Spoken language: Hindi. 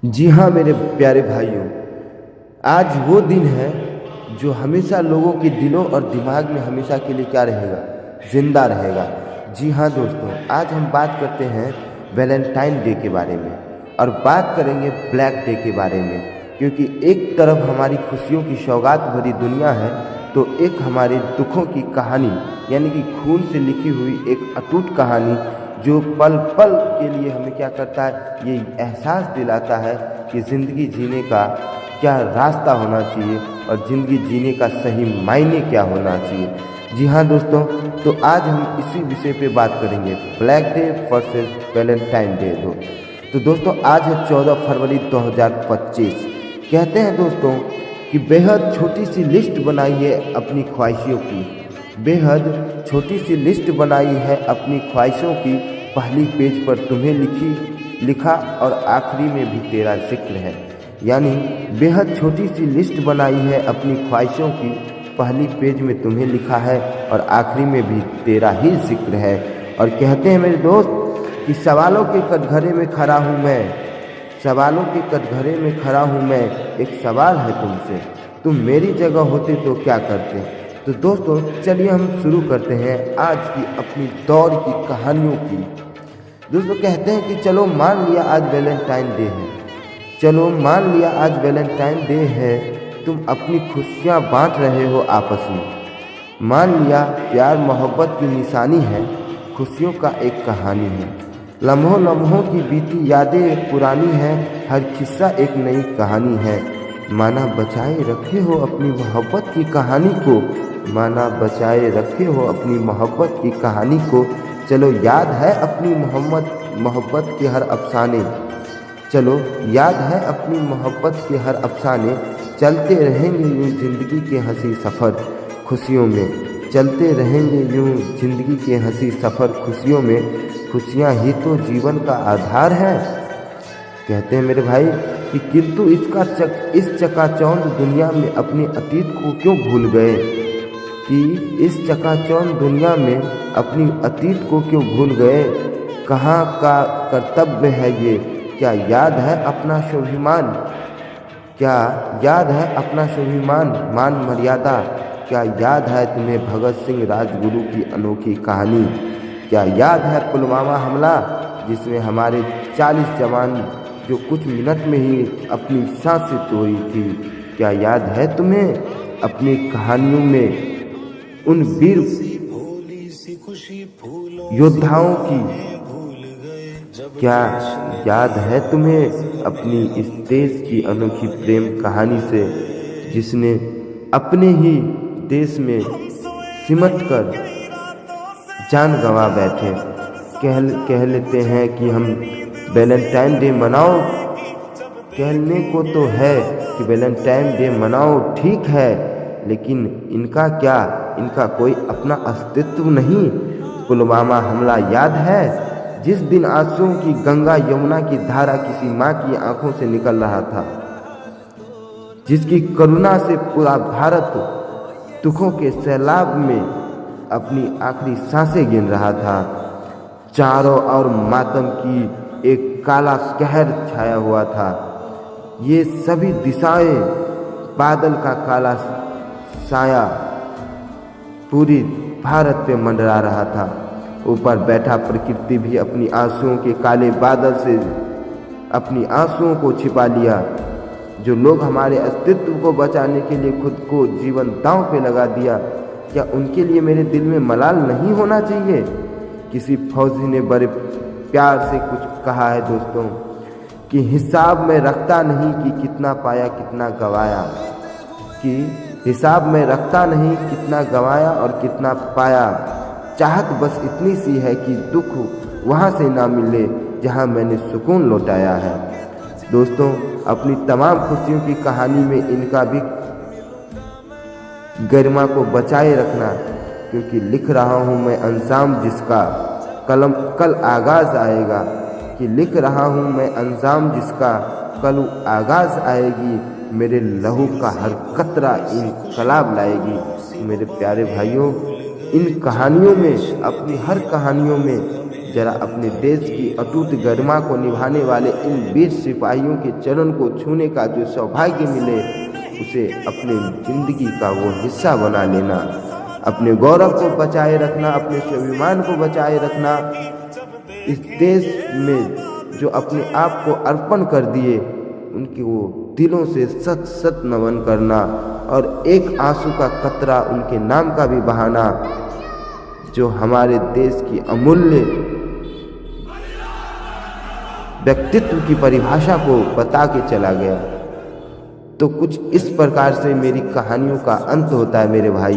जी हाँ मेरे प्यारे भाइयों, आज वो दिन है जो हमेशा लोगों के दिलों और दिमाग में हमेशा के लिए क्या रहेगा, जिंदा रहेगा। जी हाँ दोस्तों, आज हम बात करते हैं वैलेंटाइन डे के बारे में और बात करेंगे ब्लैक डे के बारे में। क्योंकि एक तरफ हमारी खुशियों की सौगात भरी दुनिया है, तो एक हमारे दुखों की कहानी यानी कि खून से लिखी हुई एक अटूट कहानी जो पल पल के लिए हमें क्या करता है, ये एहसास दिलाता है कि ज़िंदगी जीने का क्या रास्ता होना चाहिए और ज़िंदगी जीने का सही मायने क्या होना चाहिए। जी हाँ दोस्तों, तो आज हम इसी विषय पे बात करेंगे, black day versus Valentine day. तो दोस्तों आज है 14 फरवरी 2025। कहते हैं दोस्तों कि बेहद छोटी सी लिस्ट बनाई है अपनी ख्वाहिशों की, बेहद छोटी सी लिस्ट बनाई है अपनी ख्वाहिशों की, पहली पेज पर तुम्हें लिखा और आखिरी में भी तेरा जिक्र है। यानी बेहद छोटी सी लिस्ट बनाई है अपनी ख्वाहिशों की, पहली पेज में तुम्हें लिखा है और आखिरी में भी तेरा ही जिक्र है। और कहते हैं मेरे दोस्त कि सवालों के कटघरे में खड़ा हूँ मैं, सवालों के कटघरे में खड़ा हूँ मैं, एक सवाल है तुमसे, तुम मेरी जगह होते तो क्या करते। तो दोस्तों चलिए हम शुरू करते हैं आज की अपनी दौर की कहानियों की। दोस्तों कहते हैं कि चलो मान लिया आज वैलेंटाइन डे है, चलो मान लिया आज वैलेंटाइन डे है, तुम अपनी खुशियाँ बांट रहे हो आपस में। मान लिया प्यार मोहब्बत की निशानी है, खुशियों का एक कहानी है, लम्हों लम्हों की बीती यादें एक पुरानी है, हर किस्सा एक नई कहानी है। माना बचाए रखे हो अपनी मोहब्बत की कहानी को, माना बचाए रखे हो अपनी मोहब्बत की कहानी को। चलो याद है अपनी मोहब्बत के हर अफसाने, चलो याद है अपनी मोहब्बत के हर अफसाने, चलते रहेंगे यूँ ज़िंदगी के हंसी सफ़र खुशियों में, चलते रहेंगे यूँ ज़िंदगी के हंसी सफ़र खुशियों में, खुशियाँ ही तो जीवन का आधार है। कहते हैं मेरे भाई कि किंतु इस चकाचौंध दुनिया में अपने अतीत को क्यों भूल गए, कि इस चकाचौंध दुनिया में अपनी अतीत को क्यों भूल गए। कहाँ का कर्तव्य है ये, क्या याद है अपना स्वाभिमान, क्या याद है अपना स्वाभिमान मान मर्यादा, क्या याद है तुम्हें भगत सिंह राजगुरु की अनोखी कहानी, क्या याद है पुलवामा हमला जिसमें हमारे 40 जवान जो कुछ मिनट में ही अपनी सांसें तोड़ी थी। क्या याद है तुम्हें अपनी कहानियों में उन वीर योद्धाओं की, क्या याद है तुम्हें अपनी इस देश की अनोखी प्रेम कहानी से, जिसने अपने ही देश में सिमट कर जान गंवा बैठे। कह लेते हैं कि हम वैलेंटाइन डे मनाओ, कहने को तो है कि वैलेंटाइन डे मनाओ ठीक है, लेकिन इनका क्या, इनका कोई अपना अस्तित्व नहीं। पुलवामा हमला याद है, जिस दिन आंसुओं की गंगा यमुना की धारा किसी माँ की आंखों से निकल रहा था, जिसकी करुणा से पूरा भारत दुखों के सैलाब में अपनी आखिरी सांसें गिन रहा था। चारों ओर मातम की एक काला कहर छाया हुआ था, ये सभी दिशाएं बादल का काला साया पूरी भारत पे मंडरा रहा था। ऊपर बैठा प्रकृति भी अपनी आंसुओं के काले बादल से अपनी आंसुओं को छिपा लिया। जो लोग हमारे अस्तित्व को बचाने के लिए खुद को जीवन दांव पे लगा दिया, क्या उनके लिए मेरे दिल में मलाल नहीं होना चाहिए। किसी फौजी ने बड़े प्यार से कुछ कहा है दोस्तों, कि हिसाब में रखता नहीं कि कितना पाया कितना गवाया, कि हिसाब में रखता नहीं कितना गवाया और कितना पाया, चाहत बस इतनी सी है कि दुख वहाँ से ना मिले जहाँ मैंने सुकून लौटाया है। दोस्तों अपनी तमाम खुशियों की कहानी में इनका भी गरिमा को बचाए रखना, क्योंकि लिख रहा हूँ मैं अंजाम जिसका कल आगाज़ आएगा, कि लिख रहा हूँ मैं अंजाम जिसका कल आगाज़ आएगी, मेरे लहू का हर कतरा इनकलाब लाएगी। मेरे प्यारे भाइयों, इन कहानियों में, अपनी हर कहानियों में जरा अपने देश की अटूट गरिमा को निभाने वाले इन वीर सिपाहियों के चरण को छूने का जो सौभाग्य मिले, उसे अपने जिंदगी का वो हिस्सा बना लेना। अपने गौरव को बचाए रखना, अपने स्वाभिमान को बचाए रखना। इस देश में जो अपने आप को अर्पण कर दिए, उनके वो दिलों से सत सत नमन करना और एक आंसू का कतरा उनके नाम का भी बहाना, जो हमारे देश की अमूल्य व्यक्तित्व की परिभाषा को बता के चला गया। तो कुछ इस प्रकार से मेरी कहानियों का अंत होता है मेरे भाई।